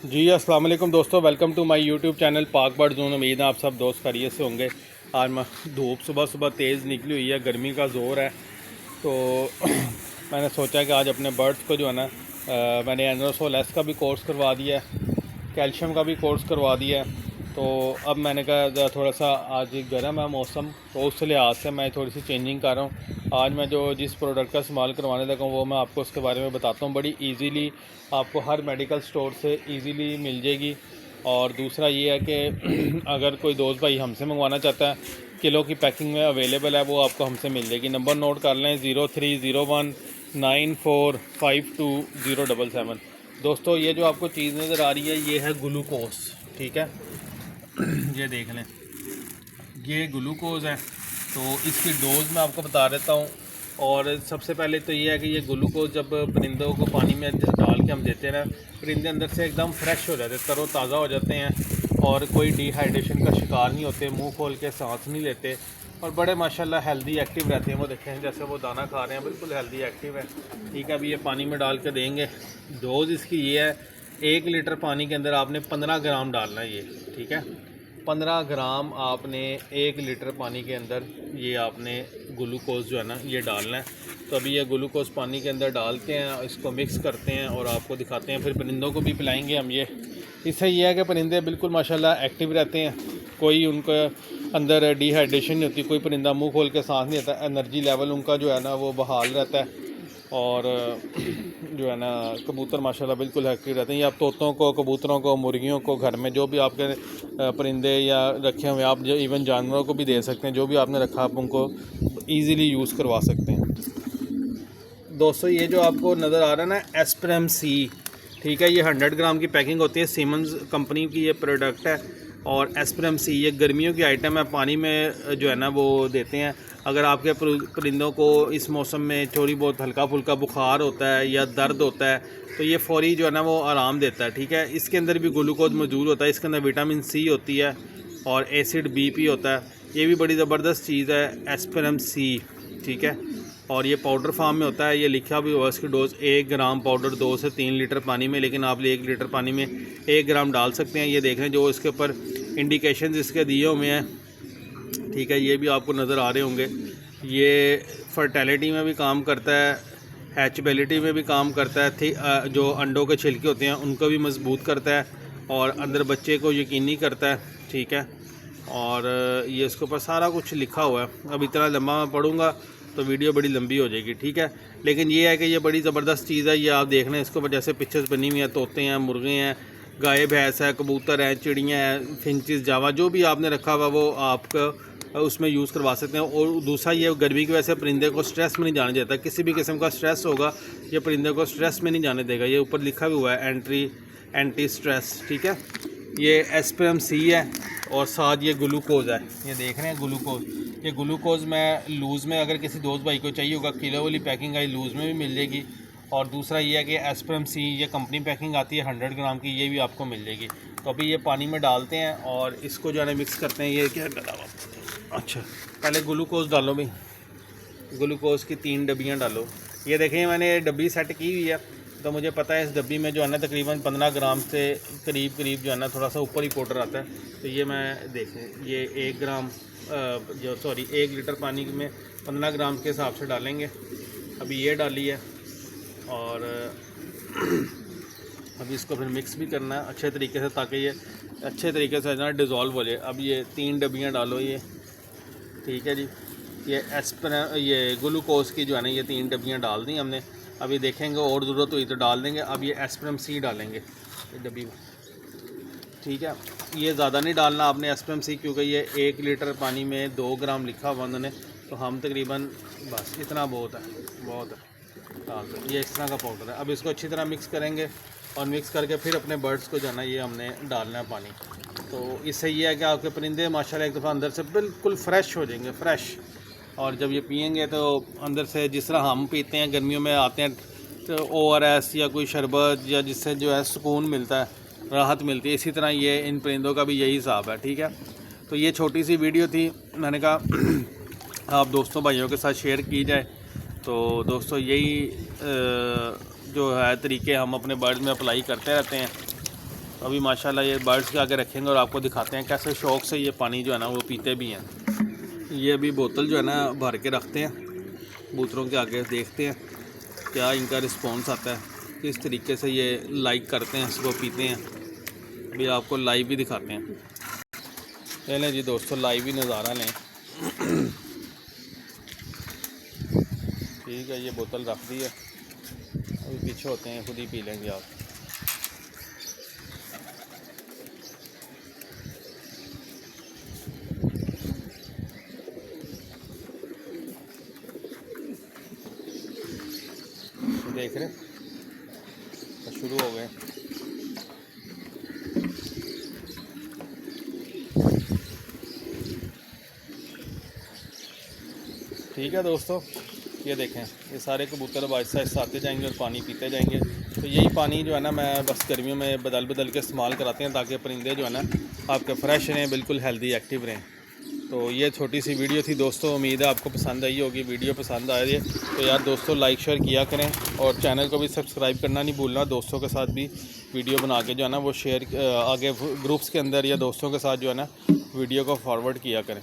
जी अस्सलाम वालेकुम दोस्तों, welcome to my YouTube channel Pak bird zone. उम्मीद है आप सब दोस्त खैरियत से होंगे। आज मैं धूप सुबह सुबह तेज़ निकली हुई है, गर्मी का ज़ोर है, तो मैंने सोचा कि आज अपने बर्ड्स को जो है ना मैंने एनरोसोल एस का भी कोर्स करवा दिया है, कैल्शियम का भी कोर्स करवा दिया है। तो अब मैंने कहा थोड़ा सा आज गर्म है मौसम, तो उस लिहाज से मैं थोड़ी सी चेंजिंग कर रहा हूँ। आज मैं जिस प्रोडक्ट का इस्तेमाल करवाने लगा हूँ वो मैं आपको उसके बारे में बताता हूँ। बड़ी इजीली आपको हर मेडिकल स्टोर से इजीली मिल जाएगी। और दूसरा ये है कि अगर कोई दोस्त भाई हमसे मंगवाना चाहता है, किलो की पैकिंग में अवेलेबल है, वो आपको हमसे मिल जाएगी। नंबर नोट कर लें 030194520077। दोस्तों ये जो आपको चीज़ नज़र आ रही है ये है ग्लूकोज, ठीक है। ये देख लें, ये ग्लूकोज है। तो इसकी डोज़ मैं आपको बता देता हूँ। और सबसे पहले तो ये है कि ये ग्लूकोज जब परिंदों को पानी में डाल के हम देते हैं ना, परिंदे अंदर से एकदम फ्रेश हो जाते हैं, तरोताज़ा हो जाते हैं और कोई डिहाइड्रेशन का शिकार नहीं होते, मुंह खोल के सांस नहीं लेते और बड़े माशाल्लाह हेल्दी एक्टिव रहते हैं। वो देखें जैसे वो दाना खा रहे हैं, बिल्कुल हेल्दी एक्टिव है, ठीक है। अभी ये पानी में डाल के देंगे। डोज़ इसकी ये है, 1 लीटर पानी के अंदर आपने 15 ग्राम डालना है ये, ठीक है। 15 ग्राम आपने 1 लीटर पानी के अंदर ये आपने ग्लूकोज जो है ना ये डालना है। तो अभी ये ग्लूकोज पानी के अंदर डालते हैं, इसको मिक्स करते हैं और आपको दिखाते हैं, फिर परिंदों को भी पिलाएंगे हम ये। इससे ये है कि परिंदे बिल्कुल माशाल्लाह एक्टिव रहते हैं, कोई उनके अंदर डिहाइड्रेशन नहीं होती, कोई परिंदा मुंह खोल के सांस नहीं आता, एनर्जी लेवल उनका जो है ना वो बहाल रहता है। और जो है ना कबूतर माशाल्लाह बिल्कुल एक्टिव रहते हैं। ये आप तोतों को, कबूतरों को, मुर्गियों को, घर में जो भी आपके परिंदे या रखे हुए आप जो इवन जानवरों को भी दे सकते हैं, जो भी आपने रखा आप उनको इजीली यूज़ करवा सकते हैं। दोस्तों ये जो आपको नज़र आ रहा है ना एस्प्रेम सी, ठीक है, ये 100 ग्राम की पैकिंग होती है, सीमेंस कंपनी की ये प्रोडक्ट है। और एस्प्रेम सी ये गर्मियों की आइटम है, पानी में जो है ना वो देते हैं। अगर आपके परिंदों को इस मौसम में थोड़ी बहुत हल्का फुल्का बुखार होता है या दर्द होता है तो ये फौरी जो है ना वो आराम देता है, ठीक है। इसके अंदर भी ग्लूकोज मौजूद होता है, इसके अंदर विटामिन सी होती है और एसिड BP होता है। ये भी बड़ी ज़बरदस्त चीज़ है एस्प्रेम सी, ठीक है। और ये पाउडर फॉर्म में होता है, ये लिखा भी हुआ है इसकी डोज़ 1 ग्राम पाउडर 2 से 3 लीटर पानी में, लेकिन आप 1 लीटर पानी में 1 ग्राम डाल सकते हैं। ये देख लें जो इसके ऊपर इंडिकेशंस इसके दिए हुए हैं, ठीक है, ये भी आपको नज़र आ रहे होंगे। ये फर्टेलिटी में भी काम करता है, हैचबिलिटी में भी काम करता है, जो अंडों के छिलके होते हैं उनको भी मजबूत करता है और अंदर बच्चे को यकीनी करता है, ठीक है। और ये इसके ऊपर सारा कुछ लिखा हुआ है। अब इतना लंबा मैं पढ़ूँगा तो वीडियो बड़ी लंबी हो जाएगी, ठीक है। लेकिन ये है कि ये बड़ी ज़बरदस्त चीज़ है। ये आप देख लें, इसके ऊपर जैसे पिक्चर्स बनी हुई हैं, तोते हैं, मुर्गे हैं, गाय भैंस है, कबूतर हैं, चिड़ियाँ हैं, फिंचिस, जावा, जो भी आपने रखा हुआ वो आपका उसमें यूज़ करवा सकते हैं। और दूसरा ये गर्मी की वजह से परिंदे को स्ट्रेस में नहीं जाने देता, किसी भी किस्म का स्ट्रेस होगा ये परिंदे को स्ट्रेस में नहीं जाने देगा। ये ऊपर लिखा भी हुआ है एंटी स्ट्रेस, ठीक है। ये एस्प्रेम सी है और साथ ये ग्लूकोज है, ये देख रहे हैं ग्लूकोज। ये ग्लूकोज मैं लूज़ में, अगर किसी दोस्त भाई को चाहिए होगा, किलो वाली पैकिंग है, लूज़ में भी मिल जाएगी। और दूसरा ये है कि एस्प्रेम सी ये कंपनी पैकिंग आती है 100 ग्राम की, ये भी आपको मिल जाएगी। तो अभी ये पानी में डालते हैं और इसको जो है ना मिक्स करते हैं। ये क्या डाला हुआ, अच्छा पहले ग्लूकोज डालो भाई, ग्लूकोज की 3 डब्बियाँ डालो। ये देखें मैंने डब्बी सेट की हुई है, तो मुझे पता है इस डब्बी में जो है ना तकरीबन 15 ग्राम से करीब जो है ना थोड़ा सा ऊपर ही पाउडर आता है। तो ये मैं देखें, ये 1 ग्राम 1 लीटर पानी में 15 ग्राम के हिसाब से डालेंगे। अभी ये डाली है और अभी इसको फिर मिक्स भी करना है अच्छे तरीके से, ताकि ये अच्छे तरीके से ना डिज़ोल्व हो जाए। अब ये 3 डब्बियाँ डालो ये, ठीक है जी। ये ग्लूकोज की जो है ना ये 3 डब्बियाँ डाल दी हमने। अभी देखेंगे और ज़रूरत हुई तो डाल देंगे। अब ये एस्प्रेम सी डालेंगे ये डब्बी में, ठीक है। ये ज़्यादा नहीं डालना आपने एस्प्रेम सी, क्योंकि ये 1 लीटर पानी में 2 ग्राम लिखा हुआ उन्होंने, तो हम तकरीबन बस इतना बहुत है डाल दो। ये इस तरह का पाउडर है। अब इसको अच्छी तरह मिक्स करेंगे और मिक्स करके फिर अपने बर्ड्स को जाना ये हमने डालना है पानी। तो इससे ये है कि आपके परिंदे माशाल्लाह एक दफ़ा अंदर से बिल्कुल फ्रेश हो जाएंगे, फ्रेश। और जब ये पियेंगे तो अंदर से जिस तरह हम पीते हैं गर्मियों में आते हैं तो ORS या कोई शरबत, या जिससे जो है सुकून मिलता है, राहत मिलती है, इसी तरह ये इन परिंदों का भी यही हिसाब है, ठीक है। तो ये छोटी सी वीडियो थी, मैंने कहा आप दोस्तों भाइयों के साथ शेयर की जाए। तो दोस्तों यही जो है तरीके हम अपने बर्ड्स में अप्लाई करते रहते हैं। अभी माशाल्लाह ये बर्ड्स के आगे रखेंगे और आपको दिखाते हैं कैसे शौक़ से ये पानी जो है ना वो पीते भी हैं। ये अभी बोतल जो है ना भर के रखते हैं, कबूतरों के आगे देखते हैं क्या इनका रिस्पॉन्स आता है, किस तरीके से ये लाइक करते हैं, इसको पीते हैं। अभी आपको लाइव भी दिखाते हैं। ले लें जी दोस्तों, लाइव भी नज़ारा लें। ठीक है, ये बोतल रख दी है, अभी पीछे होते हैं, खुद ही पी लेंगे आप। देख रहे तो शुरू हो गए। ठीक है दोस्तों, ये देखें ये सारे कबूतर अब आहिस्ता आहिस्ता आते जाएंगे और पानी पीते जाएंगे। तो यही पानी जो है ना मैं बस गर्मियों में बदल बदल के इस्तेमाल कराते हैं ताकि परिंदे जो है ना आपके फ्रेश रहें, बिल्कुल हेल्दी एक्टिव रहें। तो ये छोटी सी वीडियो थी दोस्तों, उम्मीद है आपको पसंद आई होगी। वीडियो पसंद आ रही है तो यार दोस्तों लाइक शेयर किया करें और चैनल को भी सब्सक्राइब करना नहीं भूलना। दोस्तों के साथ भी वीडियो बना के जो है ना वो शेयर आगे ग्रुप्स के अंदर या दोस्तों के साथ जो है ना वीडियो को फॉरवर्ड किया करें।